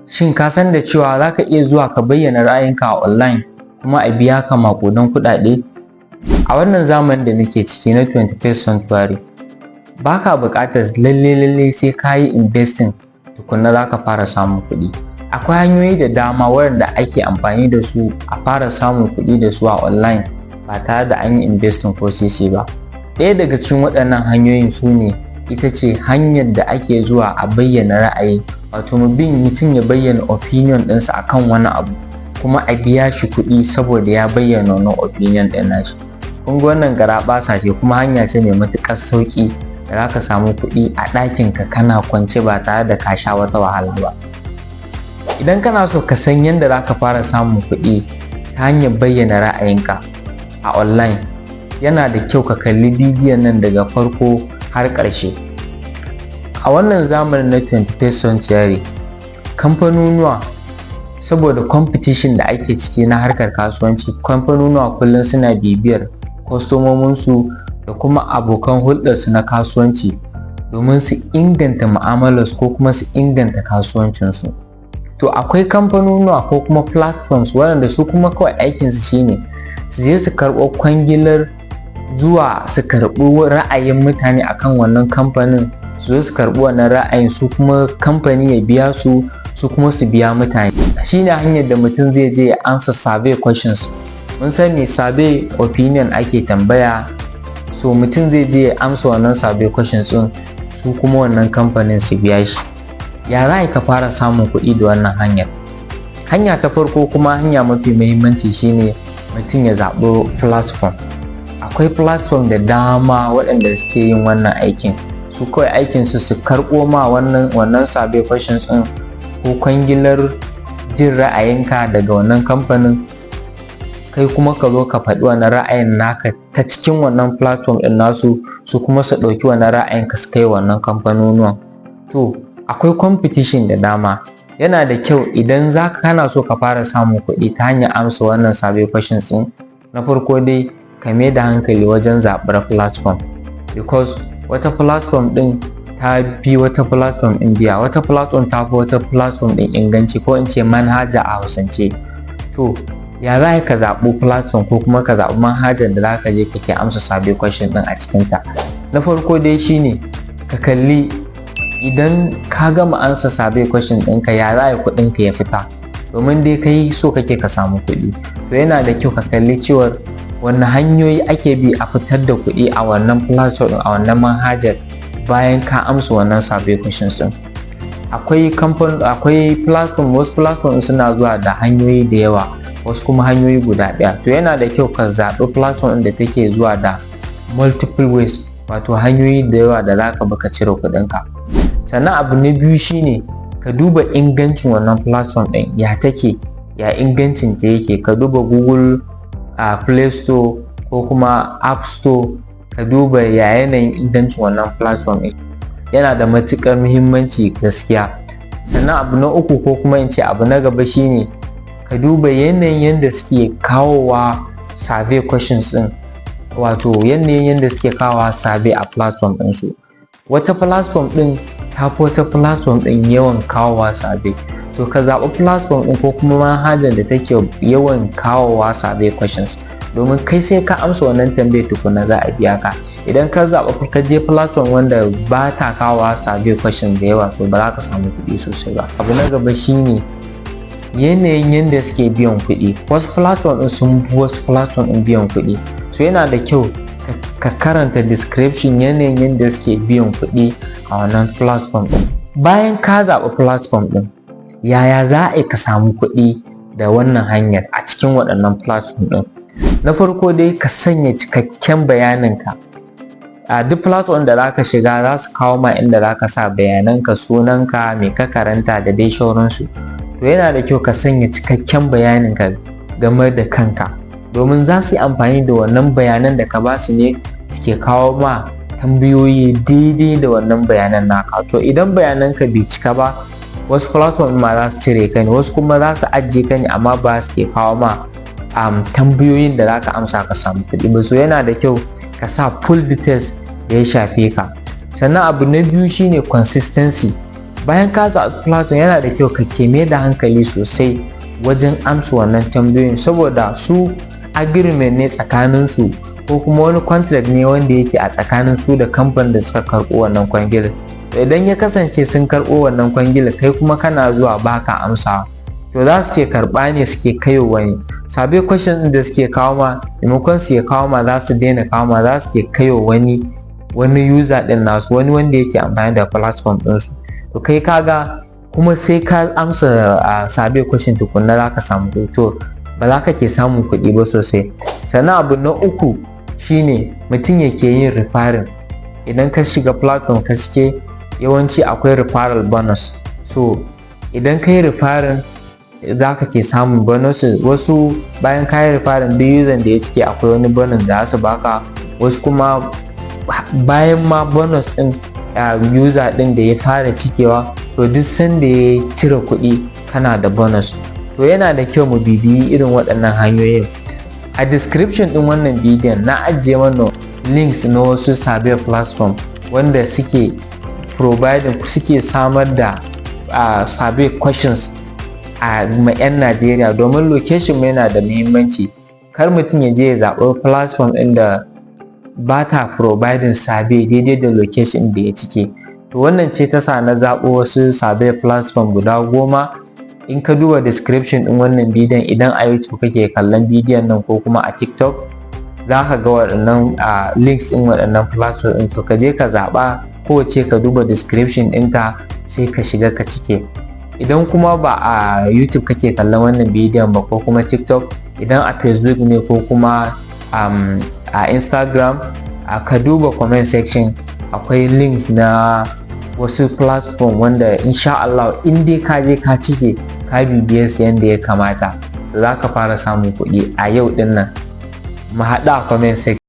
Shin ka san da cewa za ka iya zuwa ka bayyana ra'ayinka a online kuma a biya ka maƙudan kuɗaɗe? A wannan zamanin da muke ciki na 21st century, ba ka buƙatar lalle sai ka yi investing tukunna za ka fara samun kuɗi. Akwai hanyoyi da dama waɗanda ake amfani da su a fara samun kuɗi da su a online ba tare da an yi investing ko sisi ba. Ɗaya daga cikin waɗannan hanyoyin su ne ita ce hanyar da ake zuwa a bayyana ra'ayi, wato mutum ya bayyana opinion ɗinsa akan wani abu kuma a biya shi kuɗi saboda ya bayyana wannan opinion ɗin nashi. Kun ga wannan garaɓasa ce kuma hanya ce mai matuƙar sauƙi da za ka samu kuɗi a ɗakinka kana kwance ba tare da ka sha wata wahala ba. Idan kana so ka san yadda za ka fara samun kuɗi ta hanyar bayyana ra'ayinka a online, yana da kyau ka kalli bidiyon nan daga farko har ƙarshe. A wannan zamanin na 21st century, kamfanonuwa saboda competition da ake ciki na harkar kasuwanci, kamfanonuwa kullum suna bibiyar kwastomominsu da kuma abokan hulɗarsu na kasuwanci domin su inganta mu'amalarsu ko kuma su inganta kasuwancinsu. To akwai kamfanonuwa ko kuma platforms waɗanda su kuma kawai aikinsu shine su je su karɓo kwangilar zuwa su karɓi ra'ayin mutane akan wannan kamfanin, su zo su karɓi wannan ra'ayin, su kuma kamfani ya biya su, su kuma su biya mutane. Shine hanyar da mutum zai je ya amsa survey questions. Mun sani survey opinion ake tambaya, so mutum zai je ya amsa wannan survey questions ɗin, su kuma wannan kamfanin su biya shi. Ya za ka fara samun kuɗi da wannan hanyar? Hanya ta farko kuma hanya mafi muhimmanci shine mutum ya zaɓi platform. Akwai platform da dama waɗanda suke yin wannan aikin. Su kawai aikinsu su karɓo ma wannan survey questions ɗin ko kwangilar jin ra'ayinka daga wannan kamfanin, kai kuma ka zo ka faɗi wannan ra'ayin naka ta cikin wannan platform ɗin nasu, su kuma su ɗauki wannan ra'ayin ka su kai wannan kamfanonuwan. To akwai competition da dama. Yana da kyau idan kana so ka fara samun kuɗi ta hanyar amsa wannan survey questions ɗin, na farko dai ka mai da hankali wajen zaɓar platform, because wata platform ɗin ta fi wata platform ɗin biya, wata platform ta fi wata platform ɗin inganci, ko in ce manhaja a hausance. To ya za ka zaɓi platform ko kuma ka zaɓi manhajar da za ka je kake amsa survey question ɗin a cikinta? Na farko dai shine ka kalli idan ka gama amsa survey question ɗinka ya za kuɗinka ya fita, domin dai kai so kake ka samu kuɗi. To yana da kyau ka kalli cewar wanne hanyoyi ake bi a fitar da kuɗi a wannan platform a wannan manhajar bayan ka amsa wannan survey questions ɗin. Akwai platform, wasu platform suna zuwa da hanyoyi da yawa, wasu kuma hanyoyi guda ɗaya. To yana da kyau ka zaɓi platform da take zuwa da multiple ways, wato hanyoyi da yawa da za ka bi ka cire kuɗinka. Sannan abu na biyu shine ka duba ingancin wannan platform ɗin, ya take, ya ingancin ta yake. Ka duba Google Play Store ko kuma App Store, ka duba ya yanayin ingancin wannan platform ɗin. Yana da matuƙar muhimmanci gaskiya. Sannan abu na uku ko kuma in ce abu na gaba shine ka duba yanayin yadda suke kawowa survey questions ɗin, wato yanayin yadda suke kawowa survey a platform ɗinsu. Wata platform ɗin ta fi wata platform ɗin yawan kawowa survey. To ka zaɓi platform ɗin ko kuma manhajar da take yawan kawowa survey questions, domin kai sai ka amsa wannan tambayar tukuna za a biya ka. Idan ka zaɓi ka je platform wanda ba ta kawowa survey questions da yawa, to ba za ka samu kuɗi sosai ba. Abu na gaba shine yanayin yadda suke biyan kuɗi. Wasu platform ɗin sun fi wasu platform ɗin biyan kuɗi. So yana da kyau ka karanta description yanayin yadda suke biyan kuɗi a wannan platform ɗin. Bayan ka zaɓi platform ɗin, yaya za a yi ka samu kuɗi da wannan hanyar a cikin waɗannan platform ɗin? Na farko dai ka sanya cikakken bayaninka. A duk platform da za ka shiga za su kawo ma inda za ka sa bayananka, sunanka, me ka karanta da dai sauransu. To yana da kyau ka sanya cikakken bayaninka game da kanka, domin za su yi amfani da wannan bayanan da ka ba su ne suke kawo ma tambayoyi daidai da wannan bayanan naka. To idan bayananka bai cika ba, wasu platform ma za su cire ka ne, wasu kuma za su ajiye ka ne amma ba su ke kawo ma tambayoyin da za ka amsa ka samu kuɗi ba. So yana da kyau ka sa full details da ya shafe ka. Sannan abu na biyu shine consistency. Bayan ka zaɓi platform yana da kyau ka keme da hankali sosai wajen amsa wannan tambayoyin, saboda su agreement ne tsakanin su ko kuma wani contract ne wanda yake a tsakanin su da kamfanin da suka karɓo wannan kwangilar. Idan ya kasance sun karɓo wannan kwangilar kai kuma kana zuwa baka amsawa, to za su ke karɓa ne suke kaiwa wani. Survey question da suke kawo ma, maimakon su kawo ma za su daina kawo ma, za su ke kaiwa wani user din nasu, wani wanda yake amfani da platform ɗinsu. To kai kaga kuma sai ka amsa survey question tukunna za ka samu kuɗi, to ba za ka ke samun kuɗi ba sosai. Sannan abu na uku shine mutum yake yin referring. Idan ka shiga platform ka cike, yawanci akwai referral bonus, so idan ka yi referring za ka ke samun bonuses. Wasu bayan ka yi referring duk user da ya cike akwai wani bonus da za su baka, wasu kuma bayan ma bonus din user din da ya fara cikewa, to duk sanda ya cire kuɗi kana da bonus. To yana da kyau mu bibiyi irin waɗannan hanyoyin. A description din wannan bidiyon na ajiye mana links na wasu survey platform wanda suke providing, suke samar da survey questions a ma 'yan Najeriya, domin location yana da muhimmanci. Kar mutum ya je ya zaɓi platform ɗin da ba ta providing survey daidai da location da ya cike. To wannan ce ta sa na zaɓo wasu survey platform guda 10. In ka duba description ɗin wannan bidiyon, idan a YouTube kake kallon bidiyon nan ko kuma a TikTok, za ka ga waɗannan links ɗin waɗannan platform ɗin. To ka je ka zaɓa kowace, ka duba description ɗinka sai ka shiga ka cike. Idan kuma ba a YouTube kake kallon wannan bidiyon ba ko kuma TikTok, idan a Facebook ne ko kuma a Instagram, ka duba comment section, akwai links na wasu platform wanda insha Allah in dai ka je ka cike ka bibiye su yanda ya kamata, za ka fara samun kuɗi a yau din nan. Mu haɗu a comment section.